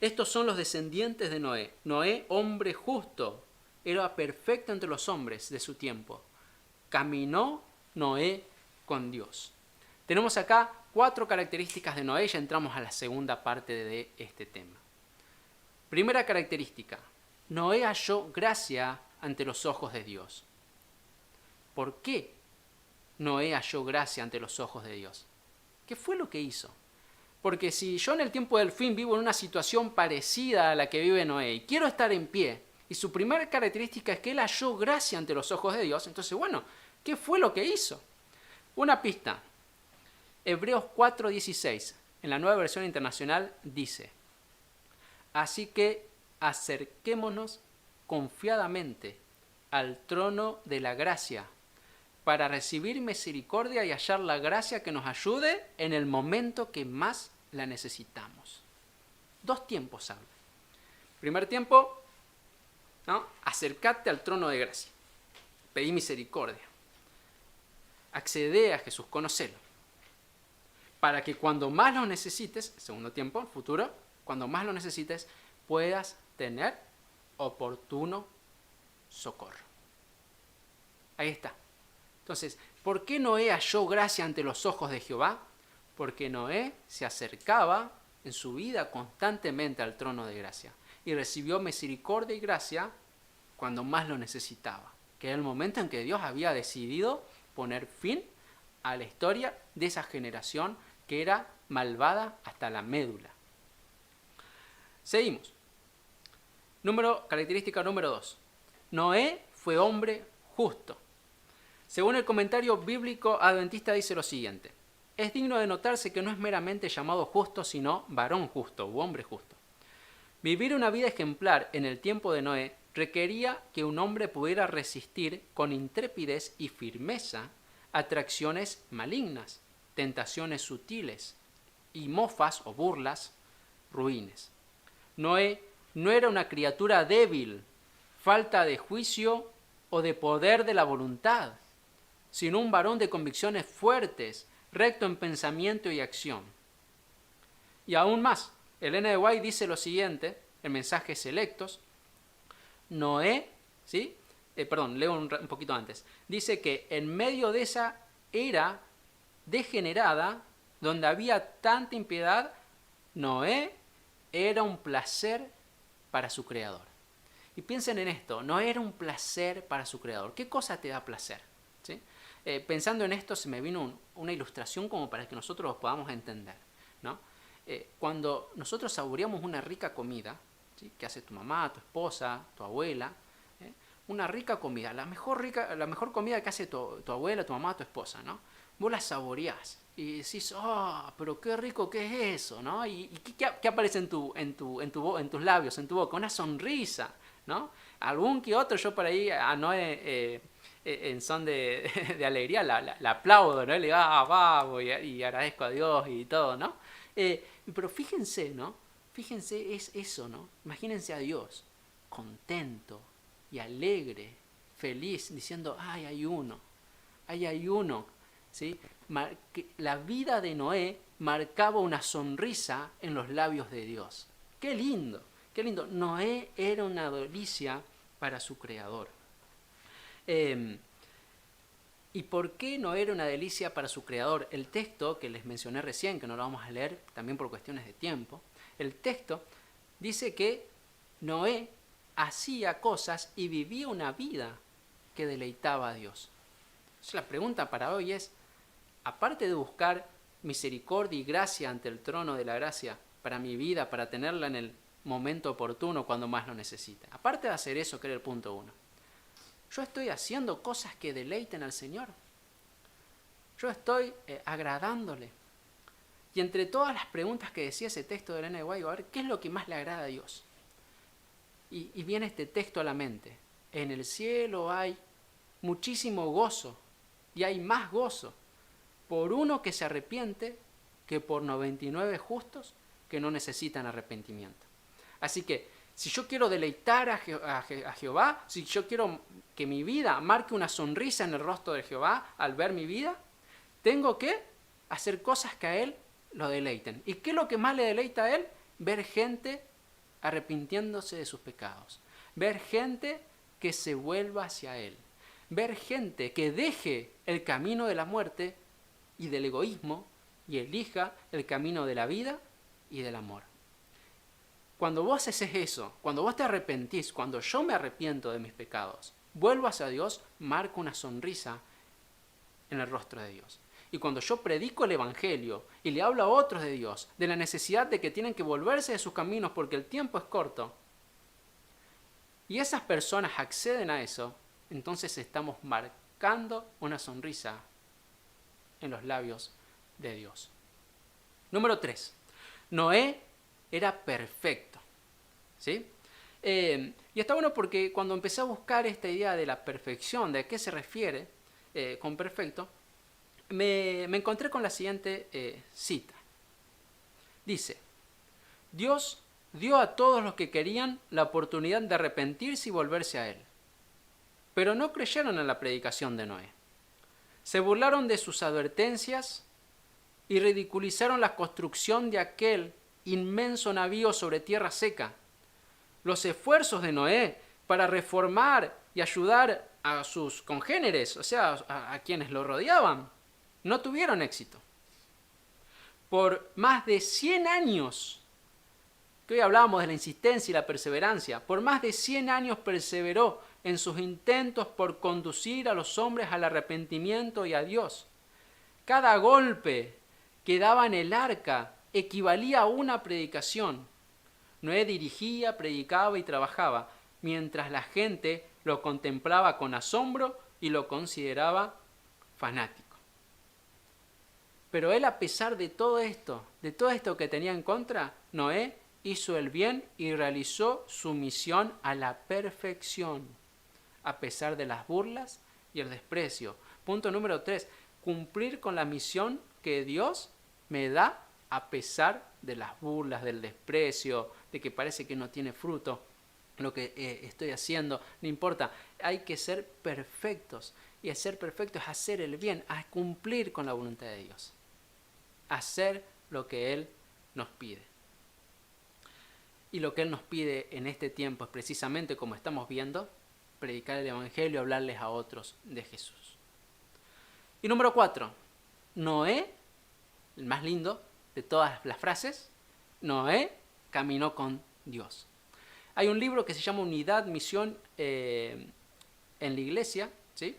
Estos son los descendientes de Noé. Noé, hombre justo, era perfecto entre los hombres de su tiempo. Caminó Noé con Dios. Tenemos acá 4 características de Noé, ya entramos a la segunda parte de este tema. Primera característica: Noé halló gracia ante los ojos de Dios. ¿Por qué Noé halló gracia ante los ojos de Dios? ¿Qué fue lo que hizo? Porque si yo en el tiempo del fin vivo en una situación parecida a la que vive Noé y quiero estar en pie, y su primera característica es que él halló gracia ante los ojos de Dios, entonces, bueno, ¿qué fue lo que hizo? Una pista. Hebreos 4:16, en la Nueva Versión Internacional, dice: así que acerquémonos confiadamente al trono de la gracia para recibir misericordia y hallar la gracia que nos ayude en el momento que más la necesitamos. 2 tiempos habla. Primer tiempo, ¿no? Acercate al trono de gracia. Pedí misericordia. Accede a Jesús, conocelo. Para que cuando más lo necesites, segundo tiempo, futuro, cuando más lo necesites, puedas tener oportuno socorro. Ahí está. Entonces, ¿por qué Noé halló gracia ante los ojos de Jehová? Porque Noé se acercaba en su vida constantemente al trono de gracia y recibió misericordia y gracia cuando más lo necesitaba, que era el momento en que Dios había decidido poner fin a la historia de esa generación que era malvada hasta la médula. Seguimos. Característica número 2. Noé fue hombre justo. Según el comentario bíblico adventista dice lo siguiente: es digno de notarse que no es meramente llamado justo, sino varón justo u hombre justo. Vivir una vida ejemplar en el tiempo de Noé requería que un hombre pudiera resistir con intrepidez y firmeza atracciones malignas, tentaciones sutiles y mofas o burlas ruines. Noé no era una criatura débil, falta de juicio o de poder de la voluntad, sino un varón de convicciones fuertes, recto en pensamiento y acción. Y aún más, Elena de White dice lo siguiente, en Mensajes Selectos: Noé, ¿sí? Leo un poquito antes. Dice que en medio de esa era degenerada, donde había tanta impiedad, Noé era un placer para su Creador. Y piensen en esto, Noé era un placer para su Creador. ¿Qué cosa te da placer? ¿Sí? Pensando en esto se me vino una ilustración como para que nosotros lo podamos entender, ¿no? Cuando nosotros saboreamos una rica comida, ¿sí? Que hace tu mamá, tu esposa, tu abuela, una rica comida, la mejor comida que hace tu abuela, tu mamá, tu esposa, ¿no? Vos la saboreás y decís: oh, pero qué rico que es eso, ¿no? ¿Y qué aparece en tus labios, en tu boca? Una sonrisa, ¿no? Algún que otro, yo por ahí en son de alegría la aplaudo, ¿no? Le digo: vamos, y agradezco a Dios y todo, ¿no? Pero fíjense, ¿no? Fíjense, es eso, ¿no? Imagínense a Dios contento y alegre, feliz, diciendo: hay uno, ¿sí? La vida de Noé marcaba una sonrisa en los labios de Dios. ¡Qué lindo! ¡Qué lindo! Noé era una delicia para su Creador. ¿Y por qué no era una delicia para su Creador? El texto que les mencioné recién, que no lo vamos a leer también por cuestiones de tiempo, el texto dice que Noé hacía cosas y vivía una vida que deleitaba a Dios. Entonces la pregunta para hoy es, aparte de buscar misericordia y gracia ante el trono de la gracia para mi vida, para tenerla en el momento oportuno cuando más lo necesite, aparte de hacer eso, que era el punto 1, yo estoy haciendo cosas que deleiten al Señor. Yo estoy agradándole. Y entre todas las preguntas que decía ese texto de Elena de White, a ver, ¿qué es lo que más le agrada a Dios? Y viene este texto a la mente. En el cielo hay muchísimo gozo, y hay más gozo por uno que se arrepiente que por 99 justos que no necesitan arrepentimiento. Así que, si yo quiero deleitar a Jehová, si yo quiero que mi vida marque una sonrisa en el rostro de Jehová al ver mi vida, tengo que hacer cosas que a Él lo deleiten. ¿Y qué es lo que más le deleita a Él? Ver gente arrepintiéndose de sus pecados. Ver gente que se vuelva hacia Él. Ver gente que deje el camino de la muerte y del egoísmo y elija el camino de la vida y del amor. Cuando vos haces eso, cuando vos te arrepentís, cuando yo me arrepiento de mis pecados, vuelvo hacia Dios, marco una sonrisa en el rostro de Dios. Y cuando yo predico el Evangelio y le hablo a otros de Dios, de la necesidad de que tienen que volverse de sus caminos porque el tiempo es corto, y esas personas acceden a eso, entonces estamos marcando una sonrisa en los labios de Dios. Número 3. Noé era perfecto. ¿Sí? Y está bueno porque cuando empecé a buscar esta idea de la perfección, de a qué se refiere con perfecto, me encontré con la siguiente cita. Dice, Dios dio a todos los que querían la oportunidad de arrepentirse y volverse a Él, pero no creyeron en la predicación de Noé. Se burlaron de sus advertencias y ridiculizaron la construcción de aquel inmenso navío sobre tierra seca. Los esfuerzos de Noé para reformar y ayudar a sus congéneres, o sea, a quienes lo rodeaban, no tuvieron éxito. Por más de 100 años, que hoy hablábamos de la insistencia y la perseverancia, por más de 100 años perseveró en sus intentos por conducir a los hombres al arrepentimiento y a Dios. Cada golpe que daba en el arca equivalía a una predicación. Noé dirigía, predicaba y trabajaba, mientras la gente lo contemplaba con asombro y lo consideraba fanático. Pero él, a pesar de todo esto que tenía en contra, Noé hizo el bien y realizó su misión a la perfección, a pesar de las burlas y el desprecio. Punto número 3, cumplir con la misión que Dios me da a pesar de las burlas, del desprecio, de que parece que no tiene fruto lo que estoy haciendo. No importa, hay que ser perfectos. Y ser perfecto es hacer el bien, a cumplir con la voluntad de Dios. Hacer lo que Él nos pide. Y lo que Él nos pide en este tiempo es precisamente, como estamos viendo, predicar el Evangelio, hablarles a otros de Jesús. Y número 4, Noé, el más lindo de todas las frases, Noé caminó con Dios. Hay un libro que se llama Unidad, Misión en la Iglesia, ¿sí?,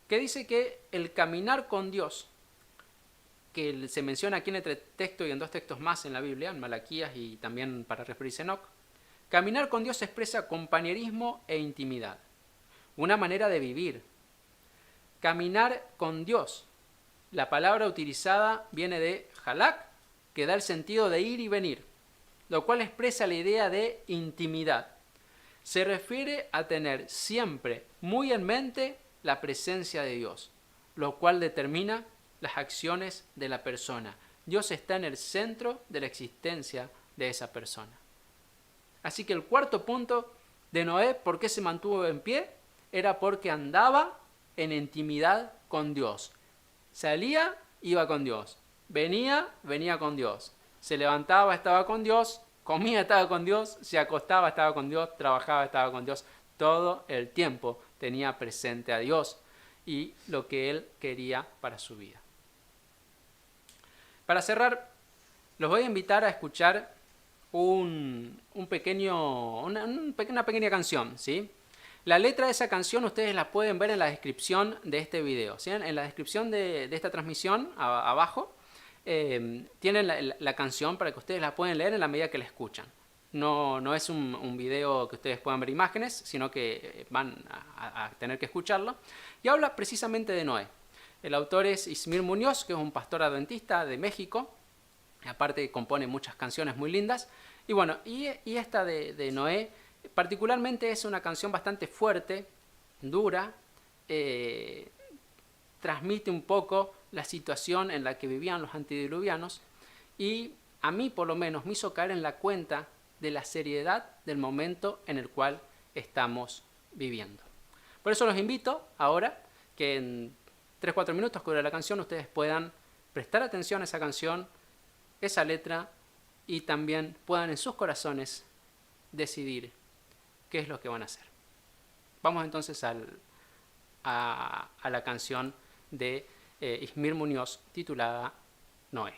que dice que el caminar con Dios, que se menciona aquí en este texto y en 2 textos más en la Biblia, en Malaquías y también para referirse a Enoc, caminar con Dios expresa compañerismo e intimidad, una manera de vivir. Caminar con Dios, la palabra utilizada viene de halak, que da el sentido de ir y venir, lo cual expresa la idea de intimidad. Se refiere a tener siempre muy en mente la presencia de Dios, lo cual determina las acciones de la persona. Dios está en el centro de la existencia de esa persona. Así que el cuarto punto de Noé, ¿por qué se mantuvo en pie? Era porque andaba en intimidad con Dios. Salía, iba con Dios. Venía con Dios. Se levantaba, estaba con Dios. Comía, estaba con Dios. Se acostaba, estaba con Dios. Trabajaba, estaba con Dios. Todo el tiempo tenía presente a Dios y lo que Él quería para su vida. Para cerrar, los voy a invitar a escuchar una pequeña canción, ¿sí? La letra de esa canción ustedes la pueden ver en la descripción de este video, ¿sí? En la descripción de esta transmisión, abajo, tienen la canción para que ustedes la pueden leer en la medida que la escuchan. No es un video que ustedes puedan ver imágenes, sino que van a tener que escucharlo. Y habla precisamente de Noé. El autor es Ismir Muñoz, que es un pastor adventista de México. Aparte compone muchas canciones muy lindas. Y bueno, y esta de Noé particularmente es una canción bastante fuerte, dura, transmite un poco la situación en la que vivían los antediluvianos y a mí por lo menos me hizo caer en la cuenta de la seriedad del momento en el cual estamos viviendo. Por eso los invito ahora que en 3-4 minutos que dura la canción ustedes puedan prestar atención a esa canción, esa letra y también puedan en sus corazones decidir qué es lo que van a hacer. Vamos entonces a la canción de Ismir Muñoz titulada Noé.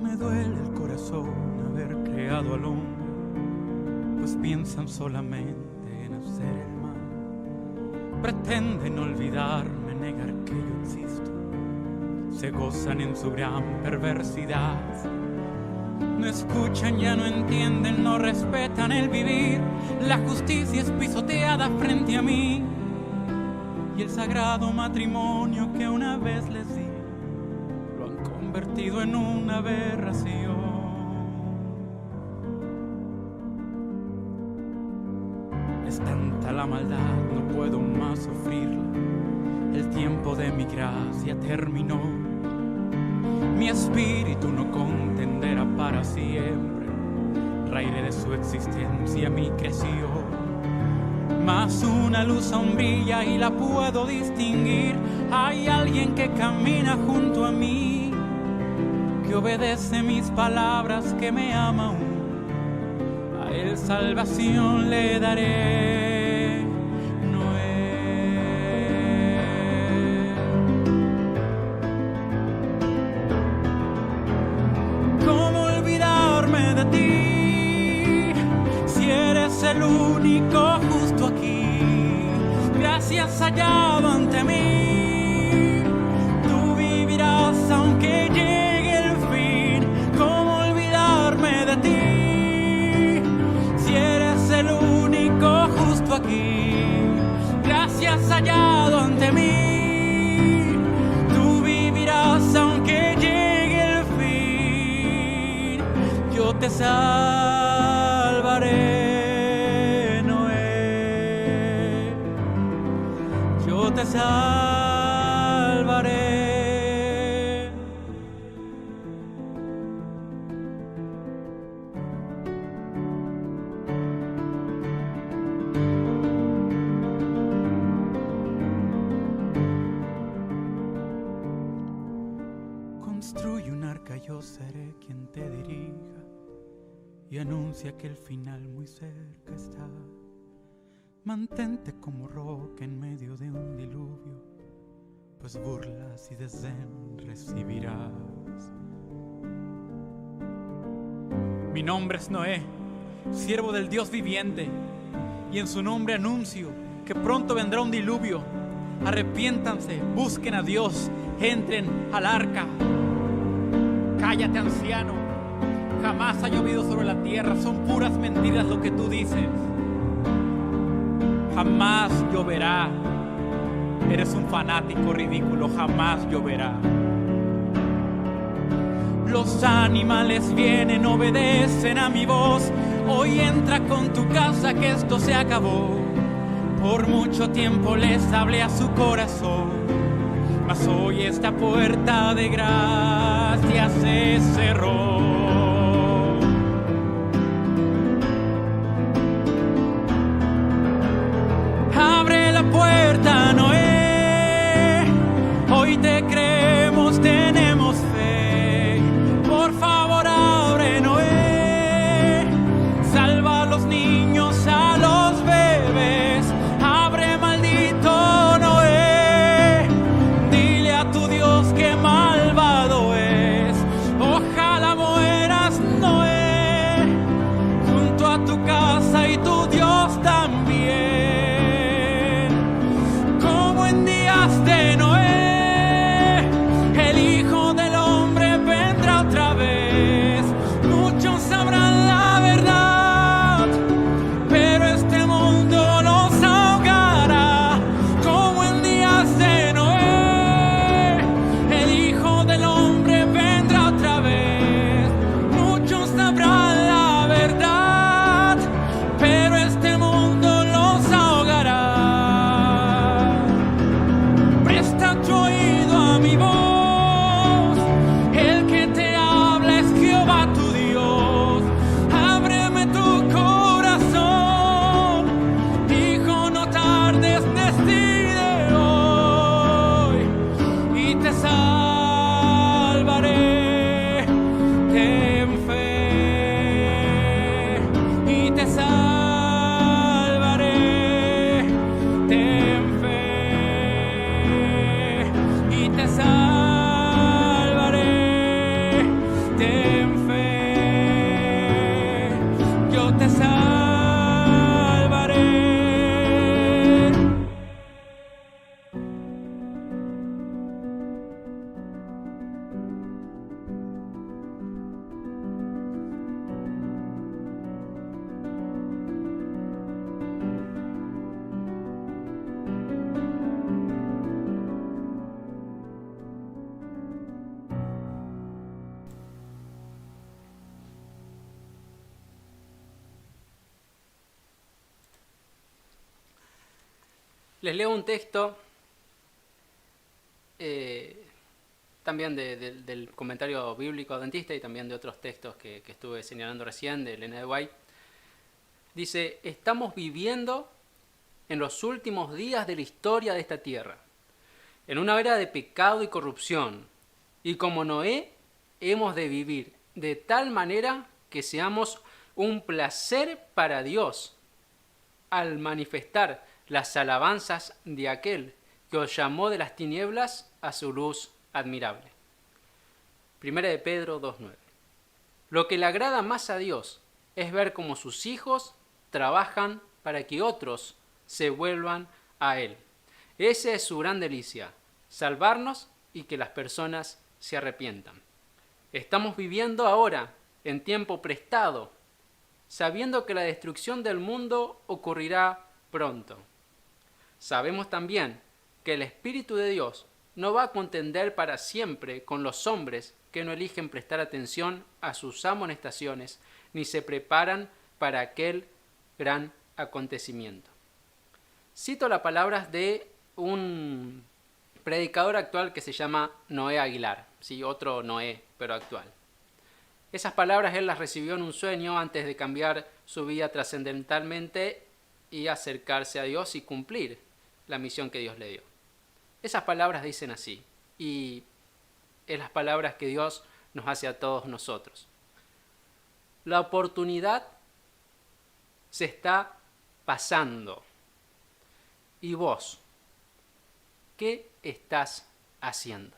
Me duele el corazón haber creado al hombre, pues piensan solamente en hacer el mal. Pretenden olvidarme, negar que yo existo, se gozan en su gran perversidad. No escuchan, ya no entienden, no respetan el vivir. La justicia es pisoteada frente a mí y el sagrado matrimonio que una vez les di lo han convertido en una aberración. Es tanta la maldad, no puedo más sufrirla. El tiempo de mi gracia terminó. Mi espíritu no contenderá para siempre. Raire de su existencia mi creció. Mas una luz aún brilla y la puedo distinguir. Hay alguien que camina junto a mí, que obedece mis palabras, que me ama aún. A él salvación le daré. Noé. ¿Cómo olvidarme de ti si eres el único justo aquí? Gracias hallado ante mí, tú vivirás aunque llegue el fin. ¿Cómo olvidarme de ti si eres el único justo aquí? Gracias hallado ante mí, tú vivirás aunque llegue el fin. Yo te salvaré, Noé. Yo te salvaré. Construye un arca, yo seré quien te dirija y anuncia que el final muy cerca está. Mantente como roca en medio de un diluvio, pues burlas y desdén recibirás. Mi nombre es Noé, siervo del Dios viviente, y en su nombre anuncio que pronto vendrá un diluvio. Arrepiéntanse, busquen a Dios, entren al arca. Cállate, anciano, jamás ha llovido sobre la tierra, son puras mentiras lo que tú dices. Jamás lloverá. Eres un fanático ridículo, jamás lloverá. Los animales vienen, obedecen a mi voz. Hoy entra con tu casa que esto se acabó. Por mucho tiempo les hablé a su corazón, mas hoy esta puerta de gracia se cerró. Abre la puerta, Noé, hoy te creemos, tenemos fe. Por favor, abre, Noé, salva a los niños, a los bebés. Abre, maldito Noé, dile a tu Dios que malvado es. Ojalá mueras, Noé, junto a tu casa y tu Dios también. Como en días de Noé, el Hijo del Hombre vendrá otra vez. Muchos sabrán la verdad, pero este mundo los ahogará. Como en días de Noé, el Hijo del Hombre vendrá otra vez. Muchos sabrán la verdad, pero este mundo los ahogará. Presta tu oído a mi voz, el que te habla es Jehová tu Dios. Ábreme tu corazón, hijo, no tardes, decide hoy y te salvaré. Ten fe y te salvaré. Ten fe y te salvaré. Ten fe, yo te salvaré. Les leo un texto también del comentario bíblico adventista y también de otros textos que estuve señalando recién, de Elena de White. Dice: estamos viviendo en los últimos días de la historia de esta tierra, en una era de pecado y corrupción, y como Noé hemos de vivir de tal manera que seamos un placer para Dios al manifestar las alabanzas de aquel que os llamó de las tinieblas a su luz admirable. Primera de Pedro 2:9. Lo que le agrada más a Dios es ver cómo sus hijos trabajan para que otros se vuelvan a Él. Esa es su gran delicia, salvarnos y que las personas se arrepientan. Estamos viviendo ahora en tiempo prestado, sabiendo que la destrucción del mundo ocurrirá pronto. Sabemos también que el Espíritu de Dios no va a contender para siempre con los hombres que no eligen prestar atención a sus amonestaciones ni se preparan para aquel gran acontecimiento. Cito las palabras de un predicador actual que se llama Noé Aguilar, sí, otro Noé, pero actual. Esas palabras él las recibió en un sueño antes de cambiar su vida trascendentalmente y acercarse a Dios y cumplir la misión que Dios le dio. Esas palabras dicen así, y es las palabras que Dios nos hace a todos nosotros. La oportunidad se está pasando. ¿Y vos? ¿Qué estás haciendo?